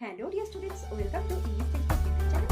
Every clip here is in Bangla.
Hello dear students, welcome to English Textbook YouTube channel.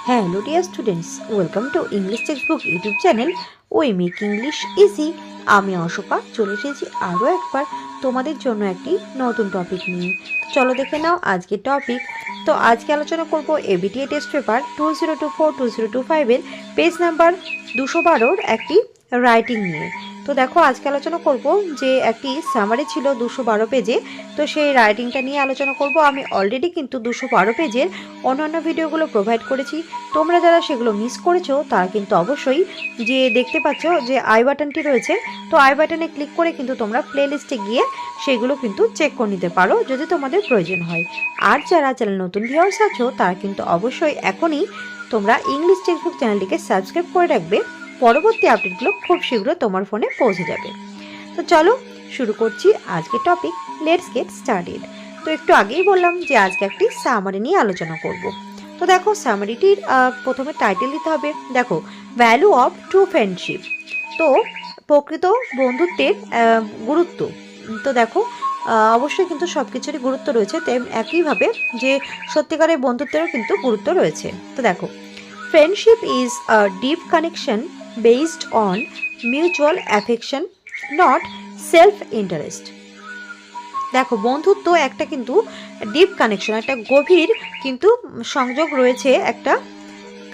Hello dear students, welcome to English Textbook YouTube channel. We make English easy. আমি অশোকা চলে এসেছি আরও একবার তোমাদের জন্য একটি নতুন টপিক নিয়ে। চলো দেখে নাও আজকের টপিক। তো আজকে আলোচনা করব এবিটিএ টেস্ট পেপার 2024-2025 এর পেজ নাম্বার 212 একটি রাইটিং নিয়ে। তো দেখো আজকে আলোচনা করব যে একটি সামারি ছিল 212 পেজে, তো সেই রাইটিংটা নিয়ে আলোচনা করব। আমি অলরেডি কিন্তু 212 পেজের অন্যান্য ভিডিওগুলো প্রোভাইড করেছি। তোমরা যারা সেগুলো মিস করেছো তারা কিন্তু অবশ্যই যে দেখতে পাচ্ছ যে আই বাটনটি রয়েছে, তো আই বাটনে ক্লিক করে কিন্তু তোমরা প্লেলিস্টে গিয়ে সেগুলো কিন্তু চেক করে নিতে পারো যদি তোমাদের প্রয়োজন হয়। আর যারা চ্যানেল নতুন ভিউয়ার্স আছো তারা কিন্তু অবশ্যই এখনই তোমরা ইংলিশ টেক্সটবুক চ্যানেলটিকে সাবস্ক্রাইব করে রাখবে। পরবর্তী আপডেটগুলো খুব শীঘ্র তোমার ফোনে পৌঁছে যাবে। তো চলো শুরু করছি আজকে টপিক। Let's get started. তো একটু আগেই বললাম যে আজকে একটি সামারি নিয়ে আলোচনা করব। তো দেখো সামারিটির প্রথমে টাইটেল দিতে হবে। দেখো ভ্যালু অফ ট্রু ফ্রেন্ডশিপ, তো প্রকৃত বন্ধুত্বের গুরুত্ব। তো দেখো অবশ্যই কিন্তু সব কিছুরই গুরুত্ব রয়েছে, তেমন একইভাবে যে সত্যিকারের বন্ধুত্বেরও কিন্তু গুরুত্ব রয়েছে। তো দেখো friendship is a deep connection based on mutual affection, not self interest. দেখো বন্ধুত্ব একটা কিন্তু ডিপ কানেকশন, একটা গভীর কিন্তু সংযোগ রয়েছে একটা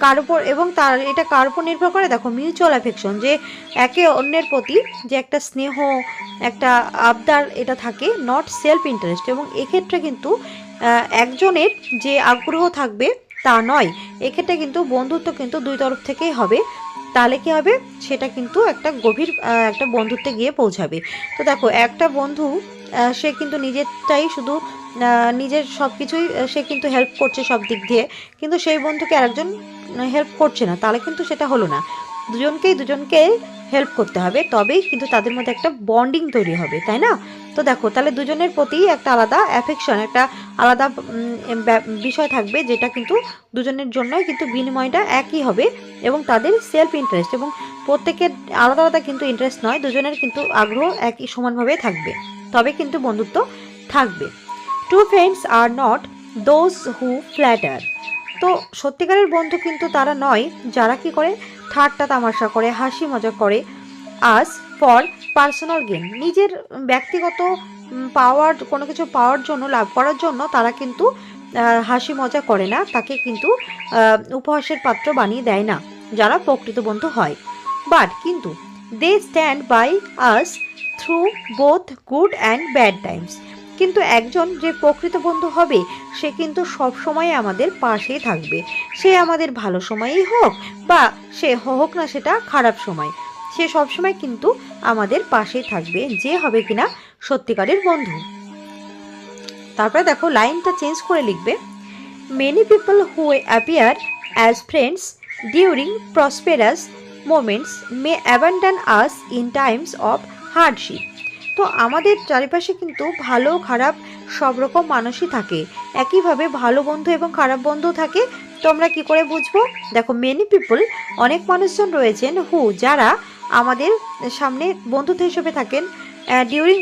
কার উপর, এবং তার এটা কার উপর নির্ভর করে। দেখো মিউচুয়াল অ্যাফেকশন, যে একে অন্যের প্রতি যে একটা স্নেহ, একটা আবদার এটা থাকে, নট সেলফ ইন্টারেস্ট। এবং এক্ষেত্রে কিন্তু একজনের যে আগ্রহ থাকবে তা নয়, এক্ষেত্রে কিন্তু বন্ধুত্ব কিন্তু দুই তরফ থেকেই হবে। তাহলে কি হবে, সেটা কিন্তু একটা গভীর একটা বন্ধুত্বে গিয়ে পৌঁছাবে। তো দেখো একটা বন্ধু সে কিন্তু নিজেরটাই শুধু নিজের সব কিছুই সে কিন্তু হেল্প করছে সব দিক দিয়ে, কিন্তু সেই বন্ধুকে আরেকজন হেল্প করছে না, তাহলে কিন্তু সেটা হলো না। দুজনকে হেল্প করতে হবে, তবেই কিন্তু তাদের মধ্যে একটা বন্ডিং তৈরি হবে, তাই না? তো দেখো তাহলে দুজনের প্রতি একটা আলাদা অ্যাফেকশন, একটা আলাদা বিষয় থাকবে, যেটা কিন্তু দুজনের জন্যই কিন্তু বিনিময়টা একই হবে, এবং তাদের সেলফ ইন্টারেস্ট এবং প্রত্যেকের আলাদা আলাদা কিন্তু ইন্টারেস্ট নয়, দুজনের কিন্তু আগ্রহ একই সমানভাবে থাকবে, তবে কিন্তু বন্ধুত্ব থাকবে। True friends are not those who platter. তো সত্যিকারের বন্ধু কিন্তু তারা নয় যারা কি করে ঠাট্টা তামাশা করে, হাসি মজা করে, আস ফর পার্সোনাল গেন, নিজের ব্যক্তিগত পাওয়ার, কোনো কিছু পাওয়ার জন্য, লাভ করার জন্য তারা কিন্তু হাসি মজা করে না, তাকে কিন্তু উপহাসের পাত্র বানিয়ে দেয় না যারা প্রকৃত বন্ধু হয়। বাট কিন্তু they stand by us through both good and bad times. কিন্তু একজন যে প্রকৃত বন্ধু হবে সে কিন্তু সব সময় আমাদের পাশেই থাকবে, সে আমাদের ভালো সময়ই হোক বা সে হোক না সেটা খারাপ সময়, সে সবসময় কিন্তু আমাদের পাশেই থাকবে, যে হবে কিনা সত্যিকারের বন্ধু। তারপরে দেখো লাইনটা চেঞ্জ করে লিখবে, many people who appear as friends during prosperous moments may abandon us in times of hardship. তো আমাদের চারিপাশে কিন্তু ভালো খারাপ সব রকম মানুষই থাকে, একইভাবে ভালো বন্ধু এবং খারাপ বন্ধু থাকে। তো আমরা কী করে বুঝবো? দেখো মেনি পিপল, অনেক মানুষজন রয়েছেন, হু যারা আমাদের সামনে বন্ধুত্ব হিসেবে থাকেন, ডিউরিং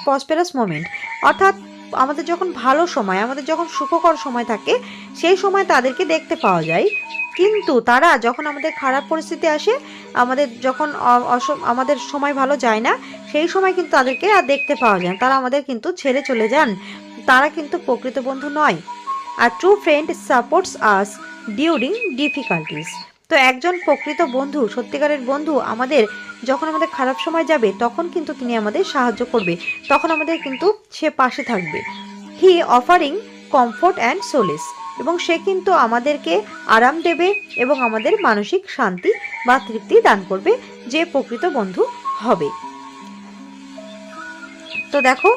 প্রসপেরাস মোমেন্ট, অর্থাৎ আমাদের যখন ভালো সময়, আমাদের যখন সুখকর সময় থাকে সেই সময় তাদেরকে দেখতে পাওয়া যায়। কিন্তু তারা যখন আমাদের খারাপ পরিস্থিতি আসে, আমাদের যখন আমাদের সময় ভালো যায় না, সেই সময় কিন্তু তাদেরকে আর দেখতে পাওয়া যায় না, তারা আমাদের কিন্তু ছেড়ে চলে যান, তারা কিন্তু প্রকৃত বন্ধু নয়। আর ট্রু ফ্রেন্ড সাপোর্টস আস ডিউরিং ডিফিকাল্টিস। তো একজন প্রকৃত বন্ধু, সত্যিকারের বন্ধু আমাদের যখন আমাদের খারাপ সময় যাবে তখন কিন্তু তিনি আমাদের সাহায্য করবে, তখন আমাদের কিন্তু সে পাশে থাকবে। হি অফারিং কমফোর্ট অ্যান্ড সোলেস, এবং সে কিন্তু আমাদেরকে আরাম দেবে এবং আমাদের মানসিক শান্তি বা তৃপ্তি দান করবে, যে প্রকৃত বন্ধু হবে। তো দেখো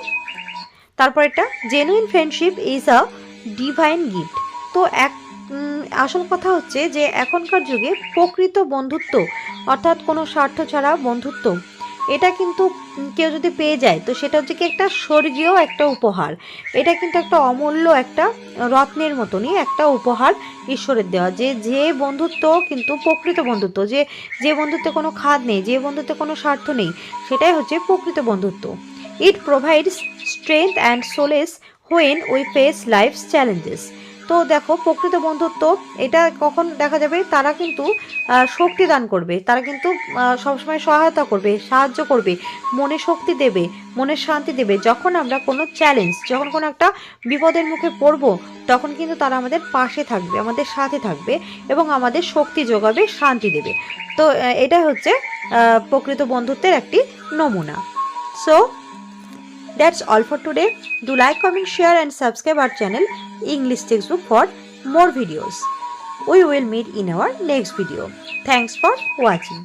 তারপর এটা genuine friendship is a divine gift. তো আসল কথা হচ্ছে যে এখনকার যুগে প্রকৃত বন্ধুত্ব, অর্থাৎ কোনো স্বার্থ ছাড়া বন্ধুত্ব, এটা কিন্তু কেউ যদি পেয়ে যায় তো সেটা হচ্ছে কি একটা স্বর্গীয় একটা উপহার। এটা কিন্তু একটা অমূল্য একটা রত্নের মতনই একটা উপহার ঈশ্বরের দেওয়া, যে বন্ধুত্ব কিন্তু প্রকৃত বন্ধুত্ব, যে বন্ধুত্বে কোনো খাদ নেই, যে বন্ধুত্বে কোনো স্বার্থ নেই, সেটাই হচ্ছে প্রকৃত বন্ধুত্ব। It provides strength and solace when we face life's challenges. তো দেখো প্রকৃত বন্ধুত্ব এটা কখন দেখা যাবে, তারা কিন্তু শক্তি দান করবে, তারা কিন্তু সবসময় সহায়তা করবে, সাহায্য করবে, মনে শক্তি দেবে, মনের শান্তি দেবে। যখন আমরা কোনো চ্যালেঞ্জ, যখন কোনো একটা বিপদের মুখে পড়ব, তখন কিন্তু তারা আমাদের পাশে থাকবে, আমাদের সাথে থাকবে এবং আমাদের শক্তি যোগাবে, শান্তি দেবে। তো এটা হচ্ছে প্রকৃত বন্ধুত্বের একটি নমুনা। So that's all for today. Do like, comment, share and subscribe our channel English Textbook for more videos. We will meet in our next video. Thanks for watching.